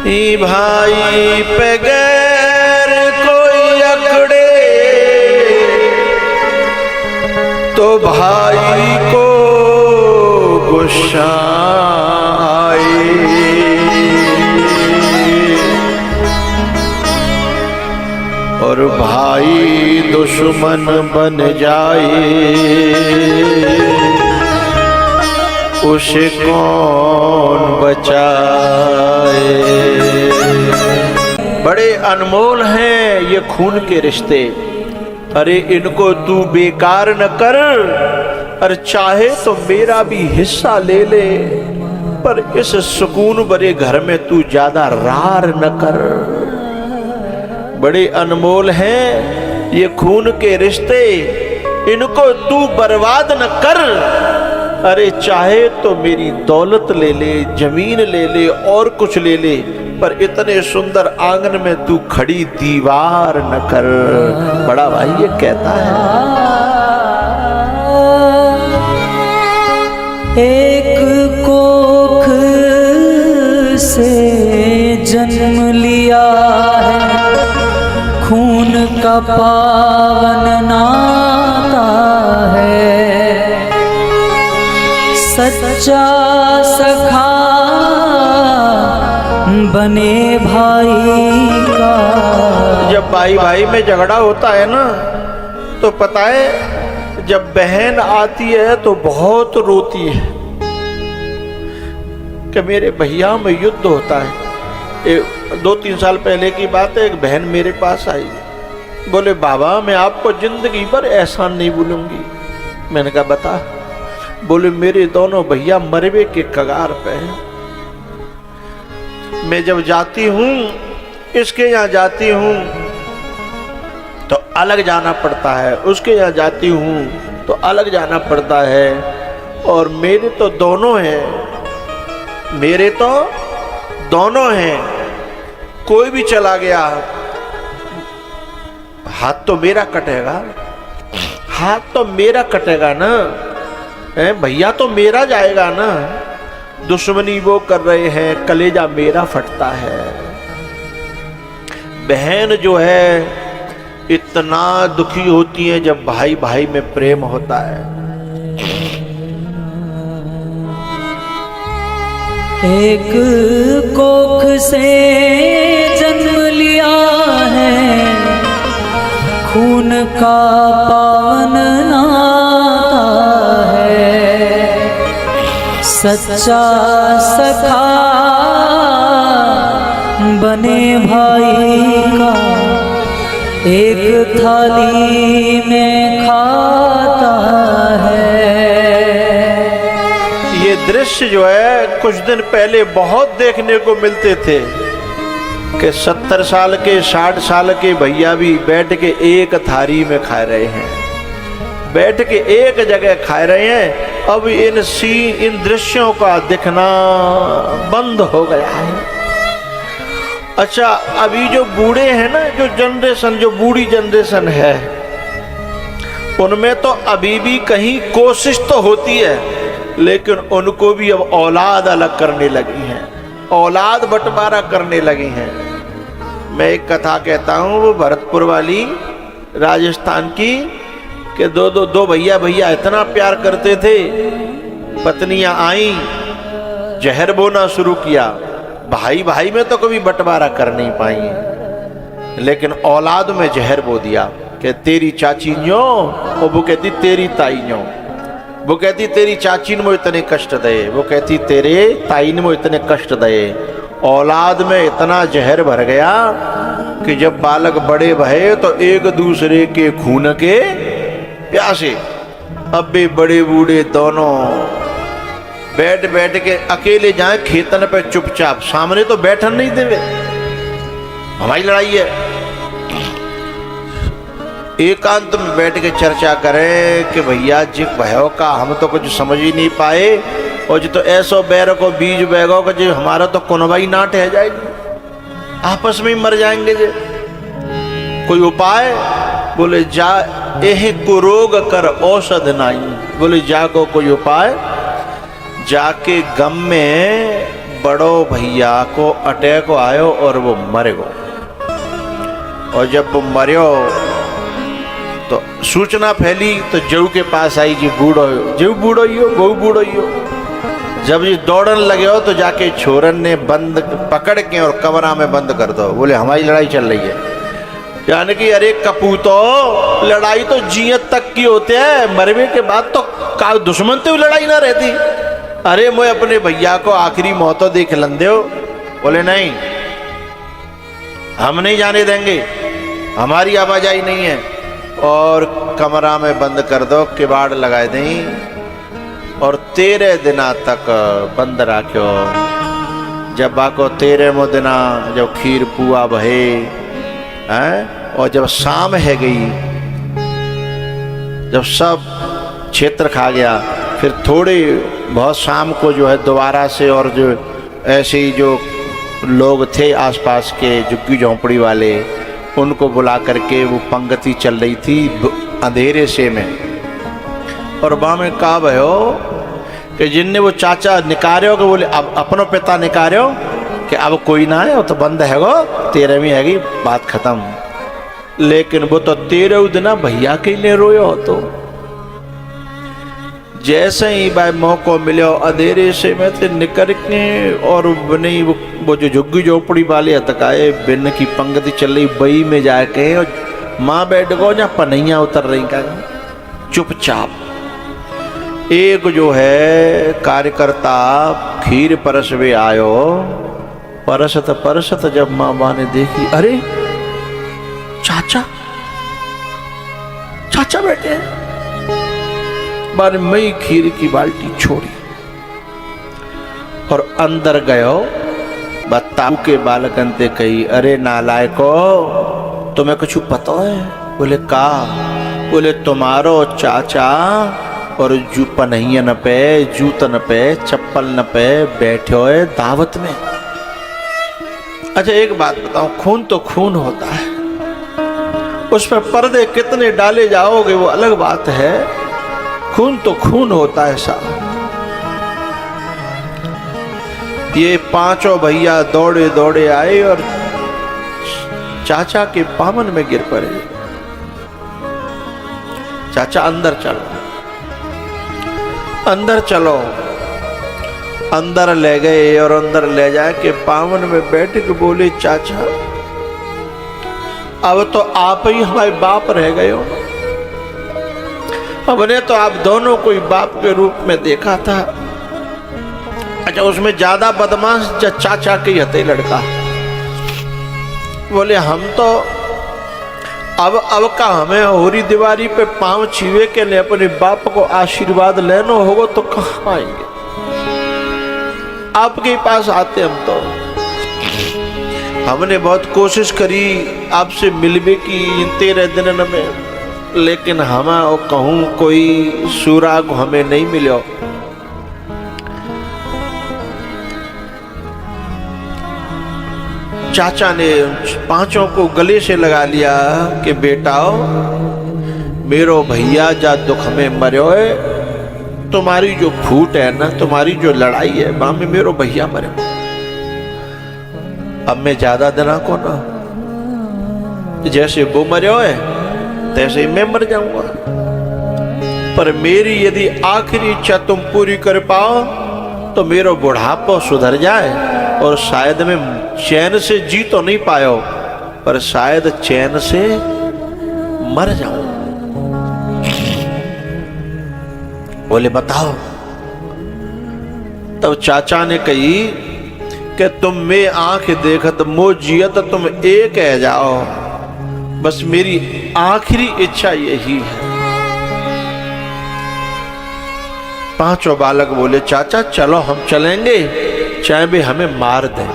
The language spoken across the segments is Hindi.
ई भाई पे गैर कोई अकड़े तो भाई को गुस्सा आए, और भाई दुश्मन बन जाए उसे कौन बचाए। बड़े अनमोल हैं ये खून के रिश्ते, अरे इनको तू बेकार न कर, और चाहे तो मेरा भी हिस्सा ले ले, पर इस सुकून भरे घर में तू ज्यादा रार न कर। बड़े अनमोल हैं ये खून के रिश्ते, इनको तू बर्बाद न कर, अरे चाहे तो मेरी दौलत ले ले, जमीन ले ले, और कुछ ले ले, पर इतने सुंदर आंगन में तू खड़ी दीवार न कर। बड़ा भाई ये कहता है। एक कोख से जन्म लिया है, खून का पावन नाता है, सच्चा सखा बने भाई का। जब भाई भाई में झगड़ा होता है ना, तो पता है जब बहन आती है तो बहुत रोती है कि मेरे भैया में युद्ध होता है। 2-3 साल पहले की बात है, एक बहन मेरे पास आई, बोले बाबा मैं आपको जिंदगी भर एहसान नहीं भूलूंगी। मैंने कहा बता। बोले मेरे दोनों भैया मरवे के कगार पे हैं, मैं जब जाती हूँ इसके यहाँ जाती हूँ तो अलग जाना पड़ता है, उसके यहाँ जाती हूँ तो अलग जाना पड़ता है, और मेरे तो दोनों हैं, मेरे तो दोनों हैं, कोई भी चला गया हाथ तो मेरा कटेगा, हाथ तो मेरा कटेगा ना, भैया तो मेरा जाएगा ना। दुश्मनी वो कर रहे हैं, कलेजा मेरा फटता है। बहन जो है इतना दुखी होती है जब भाई भाई में प्रेम होता है। एक कोख से जन्म लिया है, खून का पावन नाता है, सच्चा सखा बने भाई का, एक थाली में खाता है। ये दृश्य जो है कुछ दिन पहले बहुत देखने को मिलते थे कि 70 साल के 60 साल के भैया भी बैठ के एक थाली में खा रहे हैं, बैठ के एक जगह खा रहे हैं। अब इन दृश्यों का दिखना बंद हो गया है। अच्छा, अभी जो बूढ़े हैं ना, जो जनरेशन, जो बूढ़ी जनरेशन है, उनमें तो अभी भी कहीं कोशिश तो होती है, लेकिन उनको भी अब औलाद अलग करने लगी हैं, औलाद बंटवारा करने लगी हैं। मैं एक कथा कहता हूँ, वो भरतपुर वाली राजस्थान की, कि दो भैया इतना प्यार करते थे, पत्नियां आई, जहर बोना शुरू किया। भाई भाई में तो कभी बंटवारा कर नहीं पाई, लेकिन औलाद में जहर बो दिया कि तेरी चाची न्यो, और वो कहती तेरी ताई न्यो, वो कहती तेरी चाची ने मुझे इतने कष्ट दे, वो कहती तेरे ताई ने मुझे इतने कष्ट दे। औलाद में इतना जहर भर गया कि जब बालक बड़े भये तो एक दूसरे के खून के प्यासे। अब भी बड़े बूढ़े दोनों बैठ बैठ के अकेले जाए खेतन पे चुपचाप, सामने तो बैठन नहीं देवे, हमारी लड़ाई है। एकांत में बैठ के चर्चा करें कि भैया जी भयो का हम तो कुछ समझ ही नहीं पाए, और जो तो ऐसो बैर को बीज बैगो का जो हमारा तो कुनवाई नाट है जाएगी, आपस में ही मर जाएंगे जे। कोई उपाय? बोले जा एह कुरोग कर औषध नाई, बोले जाको कोई उपाय, जाके गम में बड़ो भैया को अटैक आयो और वो मर गो। और जब वो मरियो तो सूचना फैली तो जऊ के पास आई जी बूढ़ो जऊ बूढ़ो ही हो बहु बूढ़ो ही हो। जब ये दौड़न लगे हो तो जाके छोरन ने बंद पकड़ के और कमरा में बंद कर दो। बोले हमारी लड़ाई चल रही है। यानी कि अरे कपूतो, लड़ाई तो जियत तक की होते है, मरने के बाद तो का दुश्मन तो लड़ाई ना रहती। अरे मैं अपने भैया को आखिरी मौतो देख लंदे हो। बोले नहीं, हम नहीं जाने देंगे, हमारी आवाजाही नहीं है। और कमरा में बंद कर दो, किवाड़ लगाए दें और 13 दिना तक बंद रखो। जब बाको 13वें दिना जब खीर पुआ बहे हैं और जब शाम है गई, जब सब क्षेत्र खा गया, फिर थोड़ी बहुत शाम को जो है दोबारा से और जो ऐसे ही जो लोग थे आसपास के झुग्गी झोंपड़ी वाले, उनको बुला करके वो पंक्ति चल रही थी अंधेरे से में। और वहाँ में कहा भयो कि जिनने वो चाचा निकार्यो कि बोले अब अपनो पिता निकार्यो कि अब कोई ना है, वो तो बंद है गो, 13वीं हैगी, बात खत्म। लेकिन वो तो 13 दिन भैया के लिए रोयो हो। तो जैसे ही भाई मौको मिलो अंधेरे से में थे निकल के और नहीं वो जो झुग्गी झोपड़ी वाले हतकाए बिन की पंक्ति चल रही बई में जाके और माँ बैठ गो या पनैया उतर रही का चुपचाप। एक जो है कार्यकर्ता खीर परसवे आयो, परसत परसत जब माँ ने देखी, अरे चाचा चाचा बैठे हैं। बार मई खीर की बाल्टी छोड़ी और अंदर गयो। बताऊ के बालकन ते कही, अरे नालायको, तुम्हें कुछ पता है? बोले का? बोले तुम्हारो चाचा और जू पनहियन पे, जूतन पे, चप्पल न पे बैठो है दावत में। अच्छा एक बात बताओ, खून तो खून होता है, उसमें पर्दे कितने डाले जाओगे वो अलग बात है, खून तो खून होता है साहब। ये पांचों भैया दौड़े दौड़े आए और चाचा के पामन में गिर पड़े। चाचा अंदर चलो, अंदर चलो। अंदर ले गए और अंदर ले जाए के पावन में बैठ के बोले, चाचा अब तो आप ही हमारे बाप रह गए हो। हमने तो आप दोनों को बाप के रूप में देखा था। अच्छा उसमें ज्यादा बदमाश चाचा के हते लड़का। बोले हम तो अब का हमें होरी दीवारी पे पांव छीवे के लिए अपने बाप को आशीर्वाद लेना होगा तो कहाँ आएंगे, आपके पास आते। हम तो हमने बहुत कोशिश करी आपसे मिलने की इन 13 दिन में, लेकिन हम कहूँ कोई सुराग हमें नहीं मिलो। चाचा ने पांचों को गले से लगा लिया कि बेटाओ मेरो भैया जा दुख में मरो है, तुम्हारी जो फूट है ना, तुम्हारी जो लड़ाई है, वहां में मेरो भैया मरे। अब मैं ज्यादा देना को ना, जैसे वो मरो है तैसे ही मैं मर जाऊंगा, पर मेरी यदि आखिरी इच्छा तुम पूरी कर पाओ तो मेरा बुढ़ापा सुधर जाए और शायद मैं चैन से जी तो नहीं पायो, पर शायद चैन से मर जाऊं। बोले बताओ। तब चाचा ने कही कि तुम में आंख देखत मो जियत तुम एक है जाओ, बस मेरी आखिरी इच्छा यही है। पांचों बालक बोले चाचा चलो हम चलेंगे, चाहे भी हमें मार दें,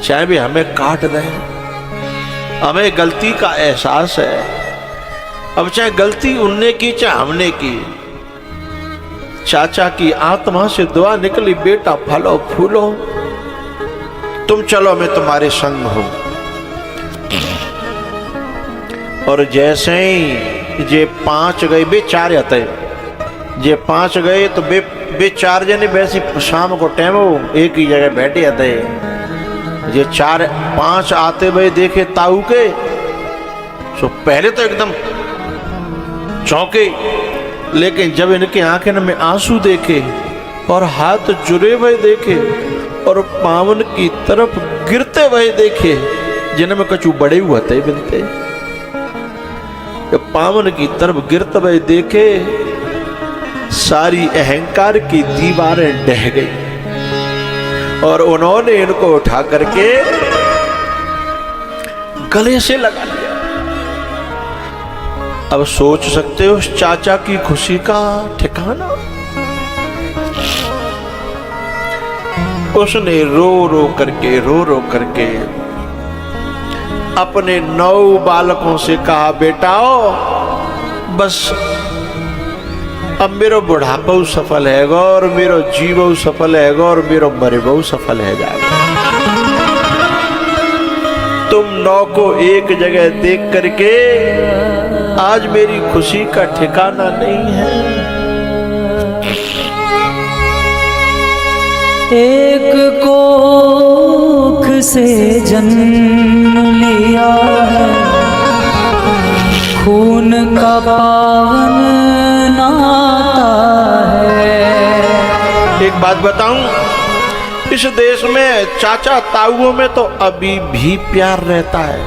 चाहे भी हमें काट दें, हमें गलती का एहसास है। अब चाहे गलती उनने की चाहे हमने की, चाचा की आत्मा से दुआ निकली, बेटा फलो फूलो, तुम चलो मैं तुम्हारे संग हूं। और जैसे ही जे 5 गए, बे 4 आते, जे 5 गए तो बे वे चार जने वैसे शाम को टाइम हो एक ही जगह बैठे थे। ये 4-5 आते हुए देखे ताऊ के, सो पहले तो एकदम चौंके, लेकिन जब इनके आंखें में आंसू देखे और हाथ जुड़े हुए देखे और पावन की तरफ गिरते हुए देखे, जिनमें कछु बड़े हुए थे बिनते, पावन की तरफ गिरते हुए देखे, सारी अहंकार की दीवारें ढह गई और उन्होंने इनको उठा करके गले से लगा लिया। अब सोच सकते हो उस चाचा की खुशी का ठिकाना। उसने रो रो करके अपने 9 बालकों से कहा, बेटाओ बस अब मेरो बुढ़ापा सफल हैगा और मेरो जीव सफल हैगा और मेरो मरबो सफल है जाएगा। तुम 9 को एक जगह देख करके आज मेरी खुशी का ठिकाना नहीं है। एक कोख से जन्म लिया है, खून का पावन नाता है। एक बात बताऊं, इस देश में चाचा ताऊओं में तो अभी भी प्यार रहता है।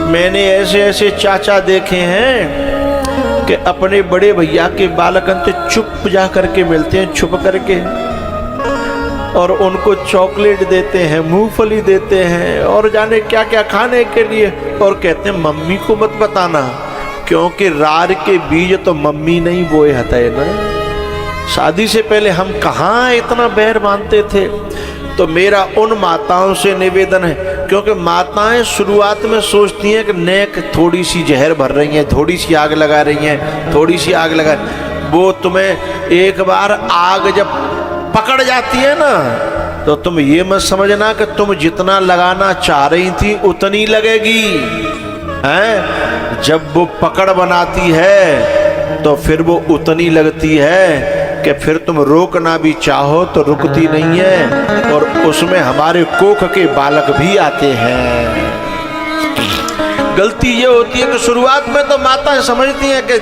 मैंने ऐसे ऐसे चाचा देखे हैं कि अपने बड़े भैया के बालकन से चुप जा करके मिलते हैं, छुप करके, और उनको चॉकलेट देते हैं, मूंगफली देते हैं और जाने क्या क्या खाने के लिए, और कहते हैं मम्मी को मत बताना, क्योंकि रार के बीज तो मम्मी नहीं बोए हते ना। शादी से पहले हम कहाँ इतना बैर मानते थे। तो मेरा उन माताओं से निवेदन है, क्योंकि माताएं शुरुआत में सोचती हैं कि नेक थोड़ी सी जहर भर रही हैं, थोड़ी सी आग लगा रही हैं, थोड़ी सी आग लगा, वो तुम्हें एक बार आग जब पकड़ जाती है ना, तो तुम ये मत समझना कि तुम जितना लगाना चाह रही थी उतनी लगेगी, हैं? जब वो पकड़ बनाती है तो फिर वो उतनी लगती है कि फिर तुम रोकना भी चाहो तो रुकती नहीं है, और उसमें हमारे कोख के बालक भी आते हैं। गलती ये होती है कि शुरुआत में तो माता समझती है कि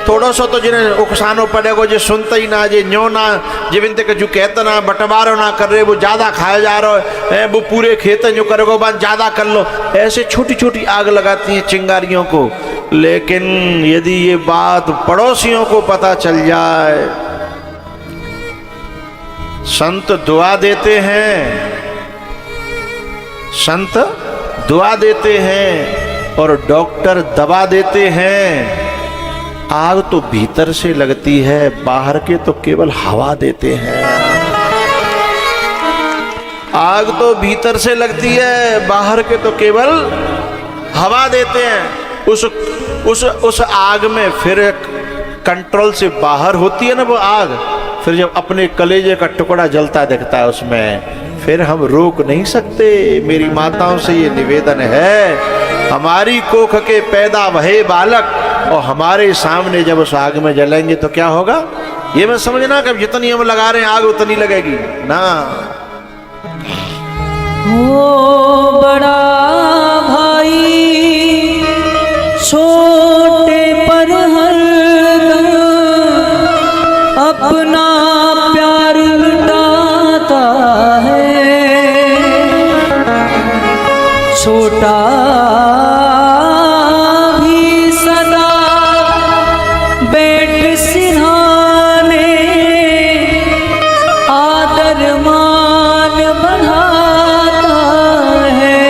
थोड़ा सा तो जिन्हें उकसानो पड़ेगा, जो सुनता ही ना, जे न्यो ना, जिनते के जो कहते ना, बंटवारो ना कर रहे, वो ज़्यादा खाया जा रहा है, वो पूरे खेत जो करेगा बात ज़्यादा कर लो, ऐसे छोटी छोटी आग लगाती हैं चिंगारियों को। लेकिन यदि ये बात पड़ोसियों को पता चल जाए, संत दुआ देते हैं, संत दुआ देते हैं और डॉक्टर दवा देते हैं। आग तो भीतर से लगती है, बाहर के तो केवल हवा देते हैं। आग तो भीतर से लगती है, बाहर के तो केवल हवा देते हैं। उस आग में फिर कंट्रोल से बाहर होती है ना वो आग, फिर जब अपने कलेजे का टुकड़ा जलता दिखता है उसमें, फिर हम रोक नहीं सकते। मेरी माताओं से ये निवेदन है, हमारी कोख के पैदा वहे बालक और हमारे सामने जब उस आग में जलेंगे तो क्या होगा, ये मत समझना कि जितनी हम लगा रहे हैं आग उतनी लगेगी ना। ओ बड़ा भाई छोटे पर हरदम अपना प्यार लुटाता है, छोटा भी सदा बैठ सिरहाने आदर मान बढ़ाता है,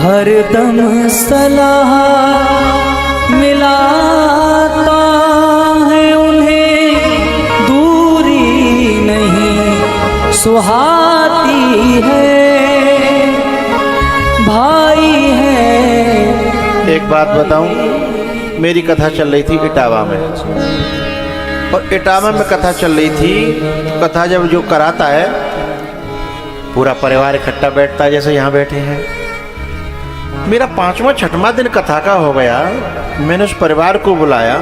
हरदम सलाह मिलाता है उन्हें, दूरी नहीं सुहाती है, भाई है। एक बात बताऊं, मेरी कथा चल रही थी इटावा में, और इटावा में कथा चल रही थी। कथा जब जो कराता है पूरा परिवार इकट्ठा बैठता है, जैसे यहाँ बैठे हैं। मेरा 5वां 6वां दिन कथा का हो गया, मैंने उस परिवार को बुलाया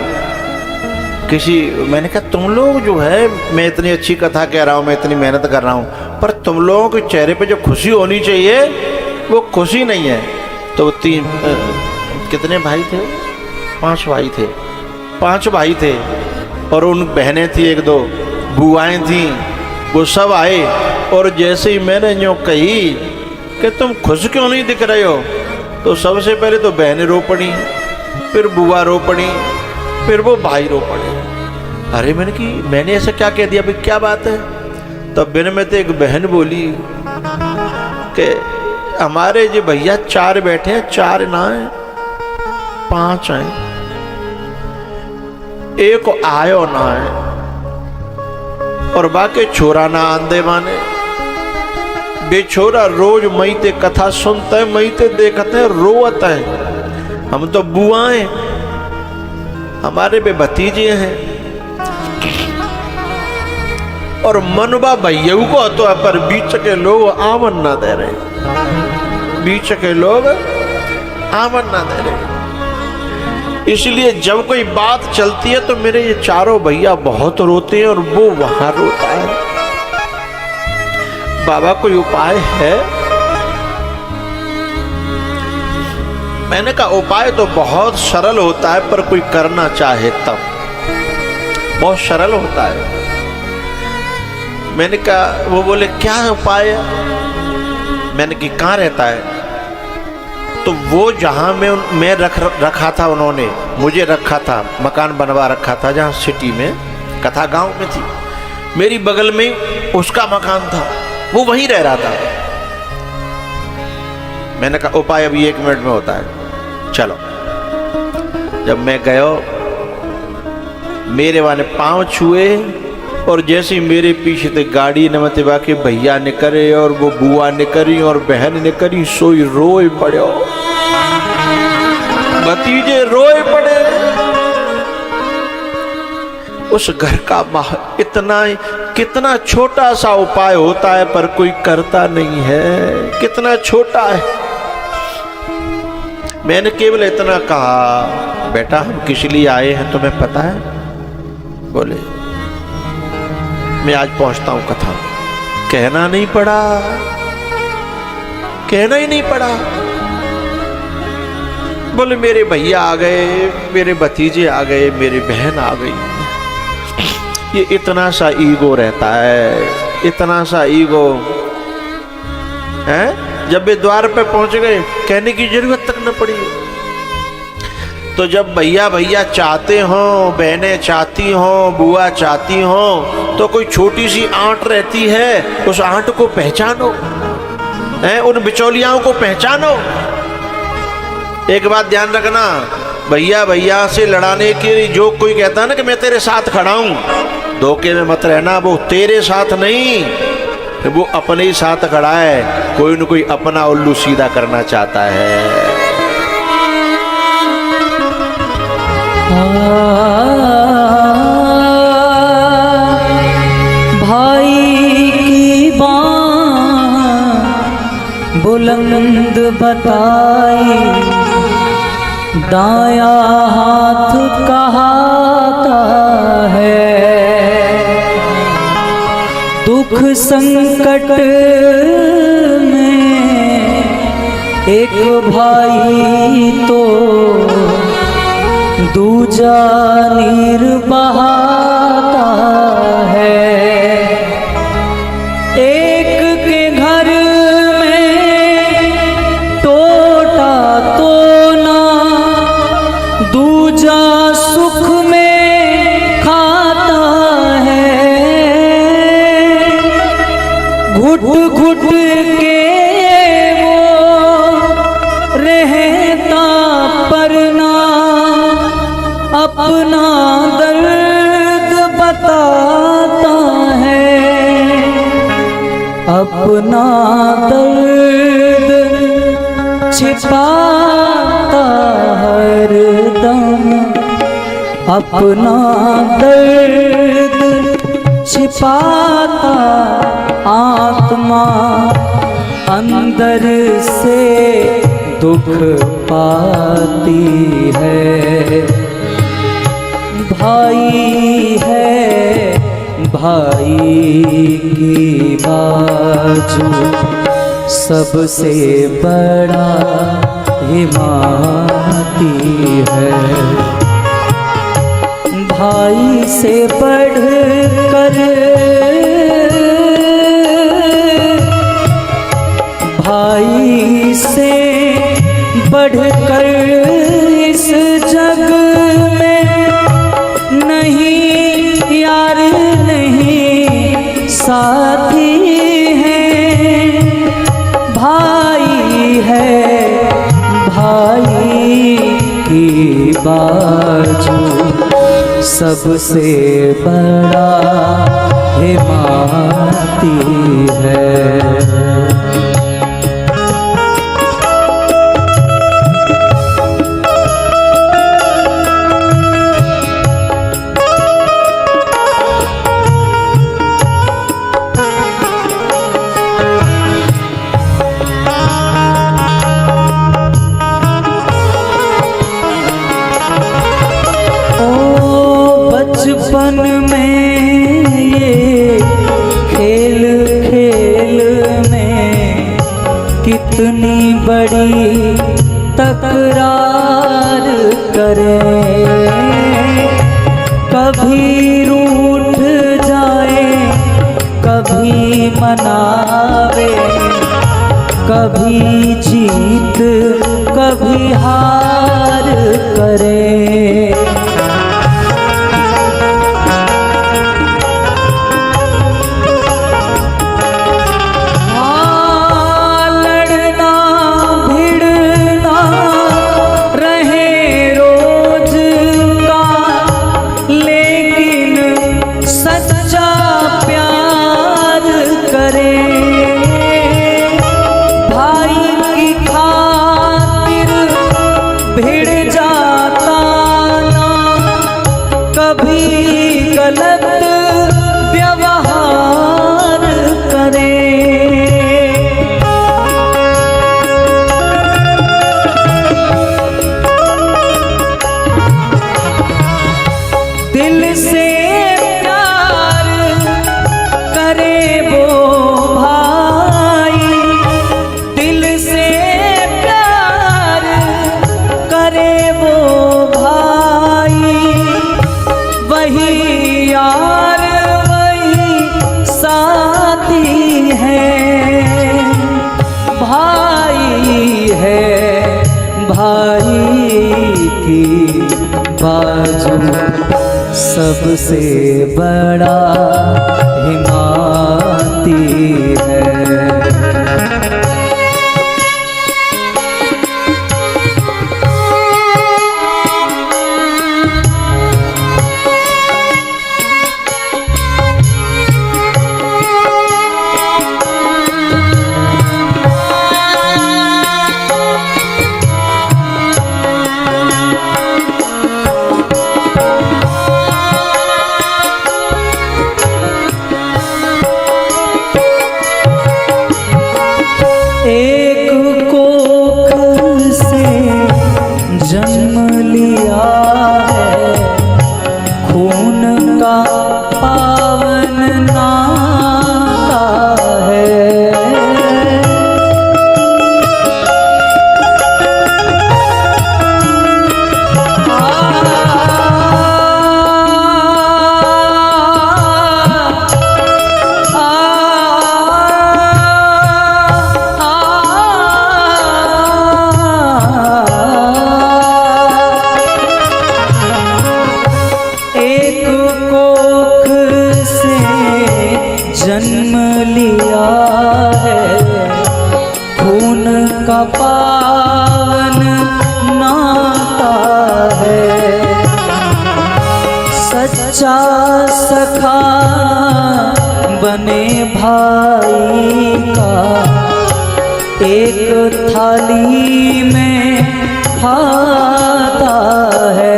मैंने कहा तुम लोग जो है, मैं इतनी अच्छी कथा कह रहा हूँ, मैं इतनी मेहनत कर रहा हूँ, पर तुम लोगों के चेहरे पे जो खुशी होनी चाहिए वो खुशी नहीं है। तो कितने भाई थे? 5 भाई थे। 5 भाई थे और उन बहनें थी, 1-2 बुआएं थी, वो सब आए। और जैसे ही मैंने यूँ कही कि तुम खुश क्यों नहीं दिख रहे हो, तो सबसे पहले तो बहनें रो पड़ी, फिर बुआ रो पड़ी, फिर वो भाई रो पड़े। अरे मैंने ऐसा क्या कह दिया भाई, क्या बात है? तब बिन में तो एक बहन बोली कि हमारे जो भैया 4 बैठे हैं, 4 ना है 5 हैं, एक आयो ना है, और बाकी छोरा ना आंदे माने। बेछोरा रोज मई ते कथा सुनते हैं, मई ते देखते हैं, रोते हैं। हम तो बुआएं, हमारे पे भतीजे हैं, और मनबा भैया को तो है, पर बीच के लोग आमन ना दे रहे, बीच के लोग आमन ना दे रहे। इसलिए जब कोई बात चलती है तो मेरे ये 4 भैया बहुत रोते हैं और वो वहां रोता है। बाबा कोई उपाय है? मैंने कहा उपाय तो बहुत सरल होता है, पर कोई करना चाहे तब बहुत सरल होता है। मैंने कहा, वो बोले क्या उपाय है? मैंने कहा कहाँ रहता है? तो वो जहां मैं रखा था, उन्होंने मुझे रखा था, मकान बनवा रखा था जहां सिटी में, कथा गांव में थी, मेरी बगल में उसका मकान था, वो वहीं रह रहा था। मैंने कहा उपाय अभी 1 मिनट में होता है, चलो। जब मैं गया, मेरे वाले पांव छुए, और जैसे ही मेरे पीछे से गाड़ी नमते बाकी भैया निकले और वो बुआ निकली और बहन निकली, सोई रोए पड़े, भतीजे रोए पड़े। उस घर का कितना छोटा सा उपाय होता है, पर कोई करता नहीं है, कितना छोटा है। मैंने केवल इतना कहा, बेटा हम किस लिए आए हैं तुम्हें पता है? बोले मैं आज पहुंचता हूं कथा। कहना नहीं पड़ा, कहना ही नहीं पड़ा। बोले मेरे भैया आ गए, मेरे भतीजे आ गए, मेरी बहन आ गई। ये इतना सा ईगो रहता है, इतना सा ईगो है। जब वे द्वार पे पहुंच गए, कहने की जरूरत तक न पड़ी। तो जब भैया भैया चाहते हो, बहनें चाहती हो, बुआ चाहती हो, तो कोई छोटी सी आंट रहती है, उस आंट को पहचानो, है उन बिचौलियाओं को पहचानो। एक बात ध्यान रखना, भैया भैया से लड़ाने के लिए जो कोई कहता है ना कि मैं तेरे साथ खड़ा हूं, धोखे में मत रहना, वो तेरे साथ नहीं, वो अपने ही साथ खड़ा है। कोई न कोई अपना उल्लू सीधा करना चाहता है। भाई की बात बुलंद बताई, दाया हाथ कहाता है, दुख संकट में एक भाई तो दूजा नीर बहाता है। एक के घर में टोटा तो ना, दूजा सुख में खाता है। घुट घुट के वो रहता परना, अपना दर्द बताता है, अपना दर्द छिपाता हरदम, अपना दर्द छिपाता आत्मा, अंदर से दुख पाती है। भाई है भाई की बाजू, सबसे बड़ा हिमाती है। भाई से बढ़कर, भाई से बढ़कर इस जग में नहीं यार नहीं साथी है। भाई है भाई की बाजू, सबसे बड़ा हिमाती है। बचपन में ये खेल खेल में कितनी बड़ी तकरार करें। कभी रूठ जाए कभी मनावे, कभी जीत कभी हार करें। गलत व्यवहार करें। दिल से प्यार करे वो भाई, दिल से प्यार करे वो भाई, वही यार वही साथी है। भाई है भाई की बाजू, सबसे बड़ा हिमाती है। एक कोख से जन्म लिया है, खून का पावन नाता है। जन्म लिया है, खून का पावन नाता है। सच्चा सखा बने भाई का, एक थाली में खाता है।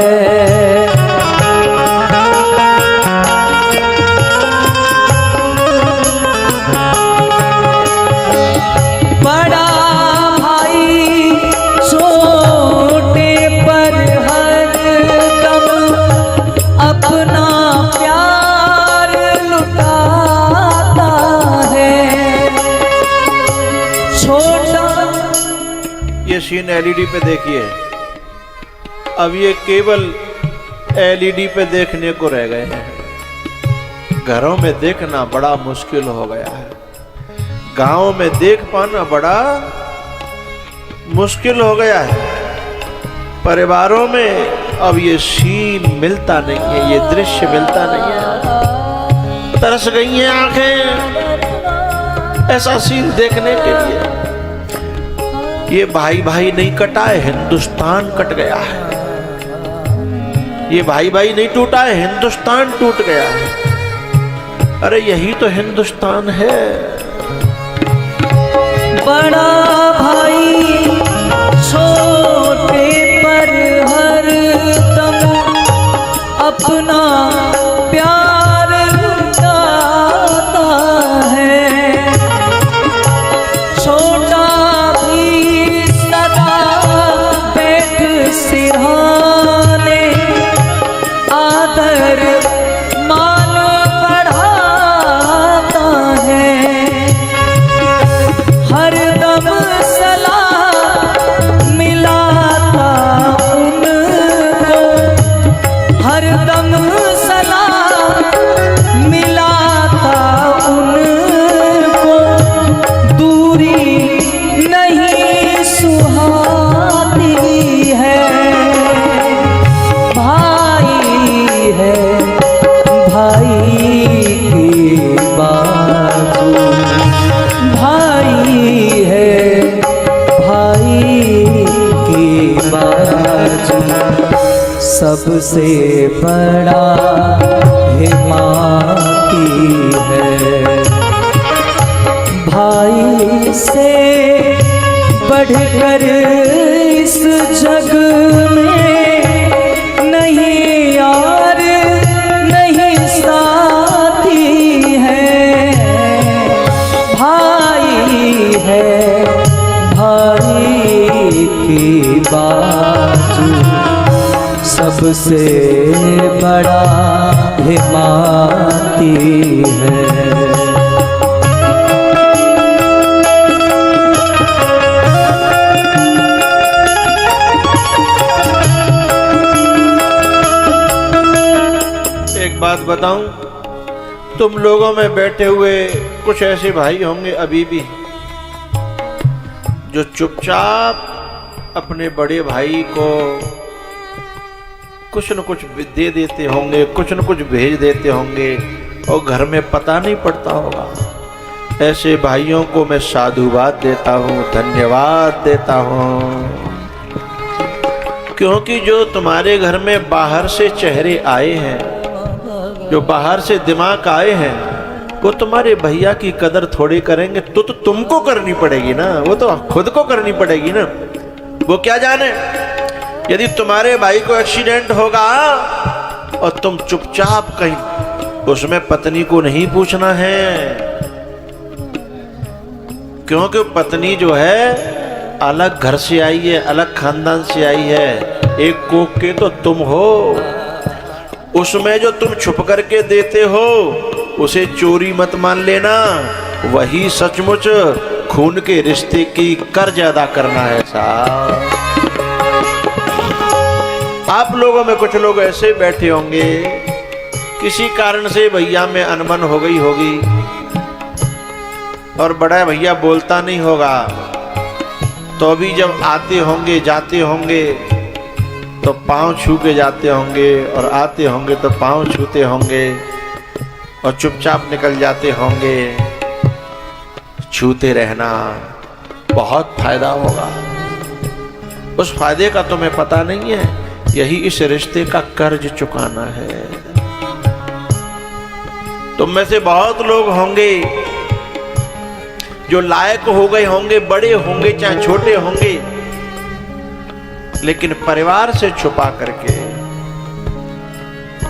ये सीन एलईडी पे देखिए, अब ये केवल एलईडी पे देखने को रह गए हैं। घरों में देखना बड़ा मुश्किल हो गया है, गांव में देख पाना बड़ा मुश्किल हो गया है। परिवारों में अब ये सीन मिलता नहीं है, ये दृश्य मिलता नहीं है। तरस गई हैं आंखें ऐसा सीन देखने के लिए। ये भाई भाई नहीं कटा है, हिंदुस्तान कट गया है। ये भाई भाई नहीं टूटा है, हिंदुस्तान टूट गया है। अरे यही तो हिंदुस्तान है। बड़ा भाई छोटे पर हर दम अपना प्यार लुटाता है। छोटा भी सदा बैठ सिरहाने आदर मान बढ़ाता है। हर दम सलाह मिलाता उनको, हर दम सलाह मिलाता उनको। दूरी नहीं सुहाती है, भाई है भाई की बाजू, भाई है भाई की बाजू। सबसे बड़ा हिमाती है, भाई से बढ़कर इस जग में नहीं यार नहीं साथी है। भाई है भाई की बाजू, सबसे बड़ा हिमाती है। एक बात बताऊं, तुम लोगों में बैठे हुए कुछ ऐसे भाई होंगे अभी भी जो चुपचाप अपने बड़े भाई को कुछ न कुछ दे देते होंगे, कुछ न कुछ भेज देते होंगे और घर में पता नहीं पड़ता होगा। ऐसे भाइयों को मैं साधुवाद देता हूँ, धन्यवाद देता हूँ, क्योंकि जो तुम्हारे घर में बाहर से चेहरे आए हैं, जो बाहर से दिमाग आए हैं, वो तुम्हारे भैया की कदर थोड़ी करेंगे। तो तुमको करनी पड़ेगी ना, वो तो खुद को करनी पड़ेगी ना। वो क्या जाने यदि तुम्हारे भाई को एक्सीडेंट होगा और तुम चुपचाप कहीं, उसमें पत्नी को नहीं पूछना है, क्योंकि पत्नी जो है अलग घर से आई है, अलग खानदान से आई है। एक कोख के तो तुम हो, उसमें जो तुम छुप करके देते हो उसे चोरी मत मान लेना। वही सचमुच खून के रिश्ते की कर्ज अदा करना है साहब। आप लोगों में कुछ लोग ऐसे बैठे होंगे, किसी कारण से भैया में अनबन हो गई होगी और बड़ा भैया बोलता नहीं होगा, तो अभी जब आते होंगे जाते होंगे तो पांव छू के जाते होंगे और आते होंगे तो पांव छूते होंगे और चुपचाप निकल जाते होंगे। छूते रहना, बहुत फायदा होगा। उस फायदे का तुम्हें पता नहीं है, यही इस रिश्ते का कर्ज चुकाना है। तुम में से बहुत लोग होंगे जो लायक हो गए होंगे, बड़े होंगे चाहे छोटे होंगे, लेकिन परिवार से छुपा करके।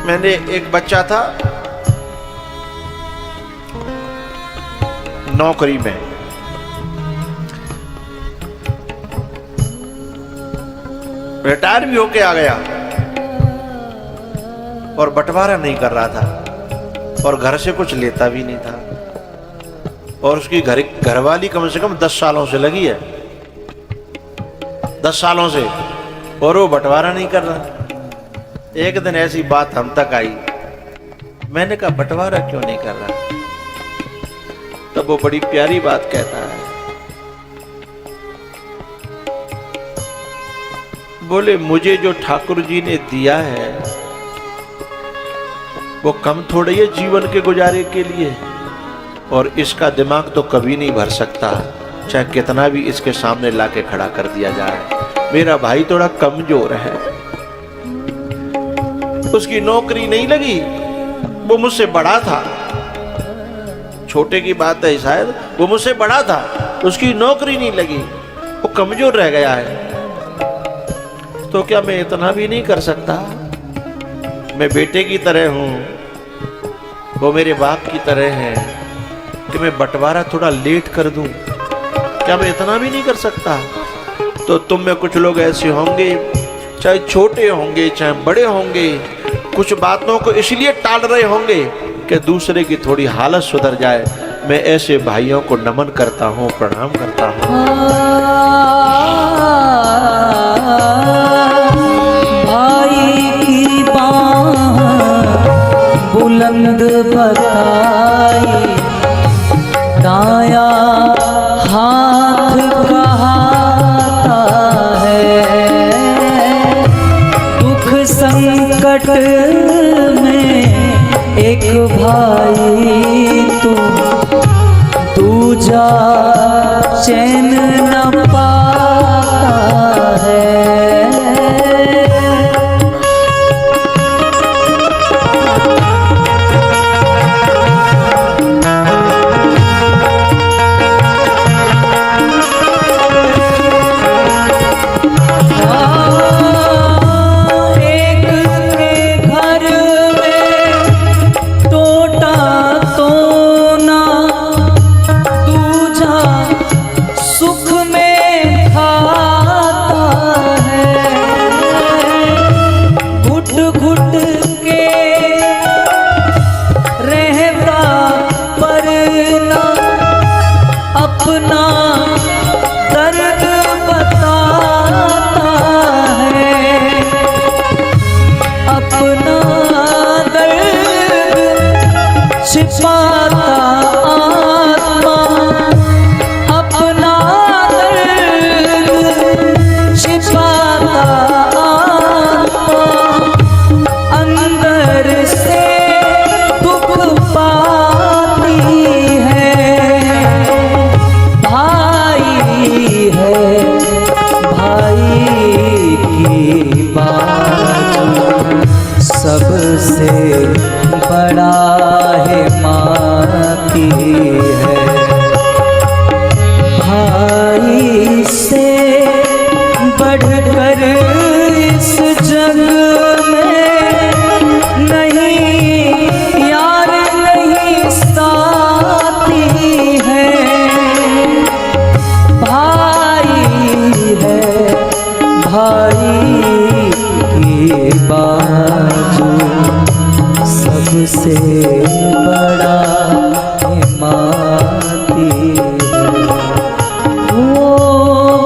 मैंने एक बच्चा था नौकरी में, रिटायर भी होके आ गया और बंटवारा नहीं कर रहा था और घर से कुछ लेता भी नहीं था, और उसकी घरवाली कम से कम 10 सालों से लगी है। 10 सालों से, और वो बंटवारा नहीं कर रहा। एक दिन ऐसी बात हम तक आई, मैंने कहा बंटवारा क्यों नहीं कर रहा? तब वो बड़ी प्यारी बात कहता है, बोले मुझे जो ठाकुर जी ने दिया है वो कम थोड़ी है जीवन के गुजारे के लिए, और इसका दिमाग तो कभी नहीं भर सकता, चाहे कितना भी इसके सामने लाके खड़ा कर दिया जाए। मेरा भाई थोड़ा कमजोर है, उसकी नौकरी नहीं लगी, वो मुझसे बड़ा था, छोटे की बात है शायद, वो मुझसे बड़ा था, उसकी नौकरी नहीं लगी, वो कमजोर रह गया है, तो क्या मैं इतना भी नहीं कर सकता? मैं बेटे की तरह हूं, वो मेरे बाप की तरह है, कि मैं बंटवारा थोड़ा लेट कर दूं? क्या मैं इतना भी नहीं कर सकता? तो तुम में कुछ लोग ऐसे होंगे, चाहे छोटे होंगे चाहे बड़े होंगे, कुछ बातों को इसलिए टाल रहे होंगे कि दूसरे की थोड़ी हालत सुधर जाए। मैं ऐसे भाइयों को नमन करता हूं, प्रणाम करता हूं। भाई की बात बुलंद बताई, दाया हाथ कहाता है, दुख संकट में एक भाई दूजा चैन न पाता है। सबसे बड़ा है माँ की है, भाई से बढ़कर इस जग में नहीं यार नहीं साथी है, भाई है भाई की बाजू सबसे बड़ा हिमाती है, वो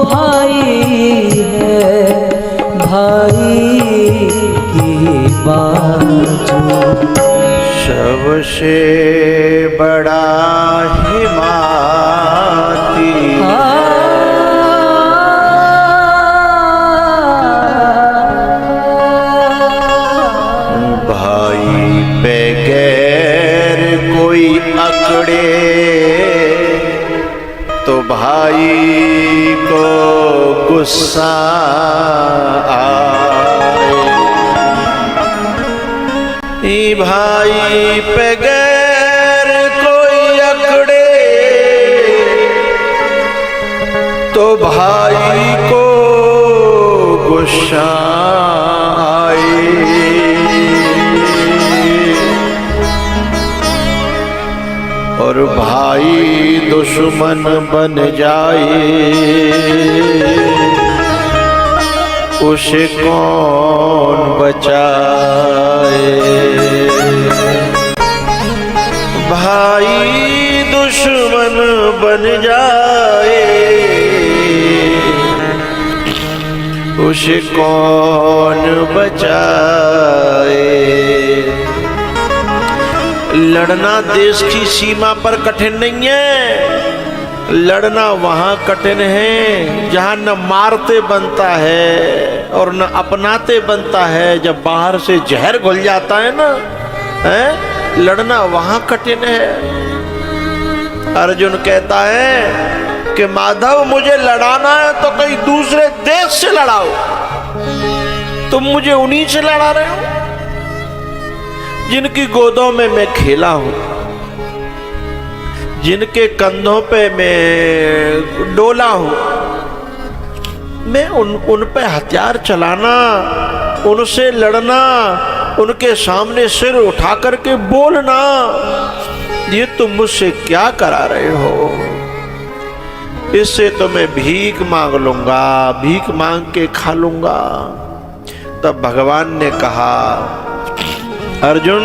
भाई है भाई की बाजू सबसे बड़ा हिमाती। तो भाई को गुस्सा आए, भाई पे गैर कोई अकड़े तो भाई को गुस्सा आए। और भाई दुश्मन बन जाए उसे कौन बचाए। भाई दुश्मन बन जाए उसे कौन बचाए। लड़ना देश की सीमा पर कठिन नहीं है, लड़ना वहां कठिन है जहां न मारते बनता है और न अपनाते बनता है। जब बाहर से जहर घुल जाता है ना, है लड़ना वहां कठिन है। अर्जुन कहता है कि माधव मुझे लड़ाना है तो कहीं दूसरे देश से लड़ाओ, तुम मुझे उन्हीं से लड़ा रहे हो जिनकी गोदों में मैं खेला हूं, जिनके कंधों पे मैं डोला हूं। मैं उन पे हथियार चलाना, उनसे लड़ना, उनके सामने सिर उठा करके बोलना, ये तुम मुझसे क्या करा रहे हो। इससे तो मैं भीख मांग लूंगा, भीख मांग के खा लूंगा। तब भगवान ने कहा, अर्जुन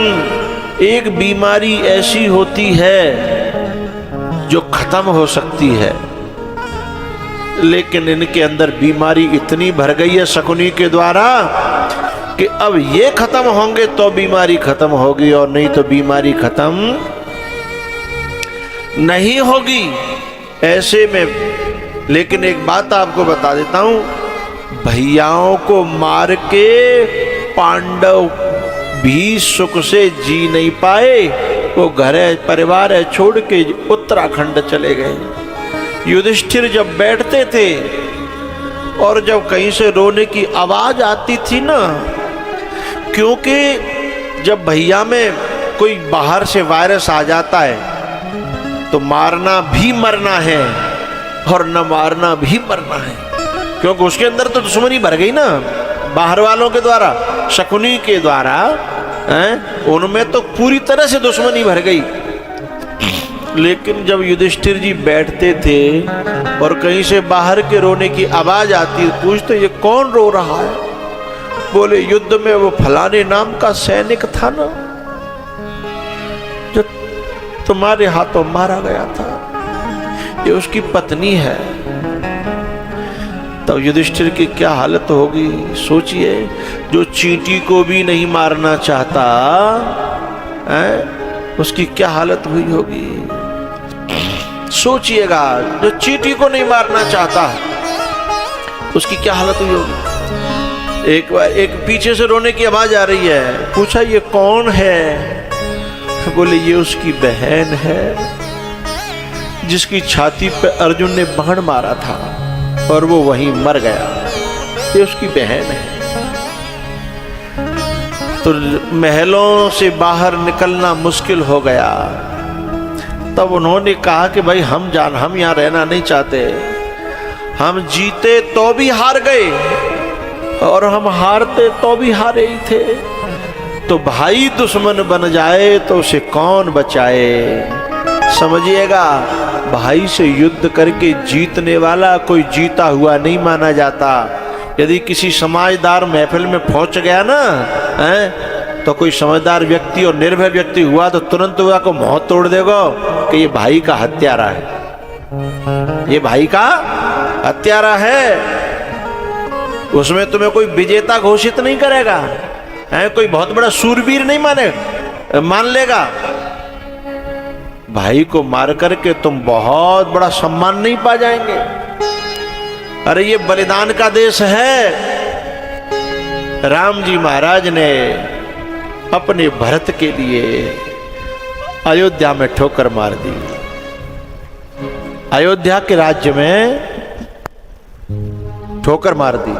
एक बीमारी ऐसी होती है जो खत्म हो सकती है, लेकिन इनके अंदर बीमारी इतनी भर गई है शकुनी के द्वारा कि अब ये खत्म होंगे तो बीमारी खत्म होगी, और नहीं तो बीमारी खत्म नहीं होगी। ऐसे में लेकिन एक बात आपको बता देता हूं, भैयाओं को मार के पांडव भी सुख से जी नहीं पाए। वो घर है, परिवार है, छोड़ के उत्तराखंड चले गए। युधिष्ठिर जब बैठते थे और जब कहीं से रोने की आवाज आती थी ना, क्योंकि जब भैया में कोई बाहर से वायरस आ जाता है तो मारना भी मरना है और न मारना भी मरना है, क्योंकि उसके अंदर तो दुश्मनी भर गई ना बाहर वालों के द्वारा, शकुनी के द्वारा, उनमें तो पूरी तरह से दुश्मनी भर गई। लेकिन जब युधिष्ठिर जी बैठते थे और कहीं से बाहर के रोने की आवाज आती, पूछते ये कौन रो रहा है। बोले युद्ध में वो फलाने नाम का सैनिक था ना जो तुम्हारे हाथों मारा गया था, ये उसकी पत्नी है। तब युधिष्ठिर की क्या हालत होगी सोचिए। जो चींटी को भी नहीं मारना चाहता है, उसकी क्या हालत हुई होगी सोचिएगा। जो चींटी को नहीं मारना चाहता उसकी क्या हालत हुई होगी। एक पीछे से रोने की आवाज आ रही है, पूछा ये कौन है। बोले ये उसकी बहन है जिसकी छाती पे अर्जुन ने बाण मारा था और वो वहीं मर गया, ये उसकी बहन है। तो महलों से बाहर निकलना मुश्किल हो गया। तब उन्होंने कहा कि भाई हम यहाँ रहना नहीं चाहते, हम जीते तो भी हार गए और हम हारते तो भी हारे ही थे। तो भाई दुश्मन बन जाए तो उसे कौन बचाए। समझिएगा, भाई से युद्ध करके जीतने वाला कोई जीता हुआ नहीं माना जाता। यदि किसी समझदार महफिल में पहुंच गया ना, तो कोई समझदार व्यक्ति और निर्भय व्यक्ति हुआ तो तुरंत हुआ को मुंह तोड़ देगा कि ये भाई का हत्यारा है, ये भाई का हत्यारा है। उसमें तुम्हें कोई विजेता घोषित नहीं करेगा, कोई बहुत बड़ा शूरवीर नहीं मान लेगा। भाई को मार करके तुम बहुत बड़ा सम्मान नहीं पा जाएंगे। अरे ये बलिदान का देश है। राम जी महाराज ने अपने भरत के लिए अयोध्या में ठोकर मार दी। अयोध्या के राज्य में ठोकर मार दी।